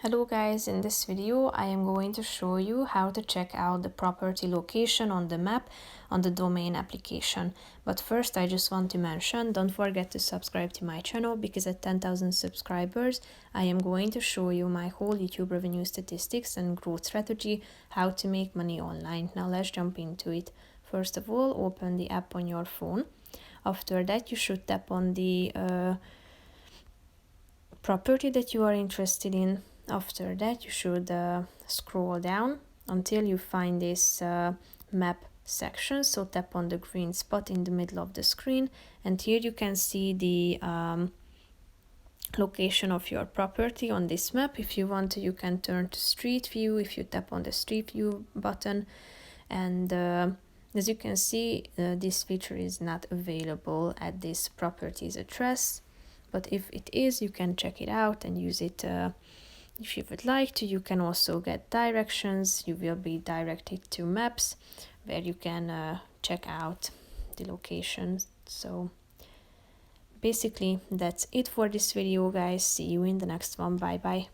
Hello guys, in this video I am going to show you how to check out the property location on the map on the domain application. But first I just want to mention, don't forget to subscribe to my channel because at 10,000 subscribers I am going to show you my whole YouTube revenue statistics and growth strategy, how to make money online. Now let's jump into it. First of all, open the app on your phone. After that you should tap on the property that you are interested in. After that you should scroll down until you find this map section, so tap on the green spot in the middle of the screen, and here you can see the location of your property on this map. If you want to, you can turn to street view if you tap on the street view button, and as you can see, this feature is not available at this property's address, but if it is, you can check it out and use it if you would like to. You can also get directions. You will be directed to maps where you can check out the locations. So basically that's it for this video, guys. See you in the next one. Bye bye.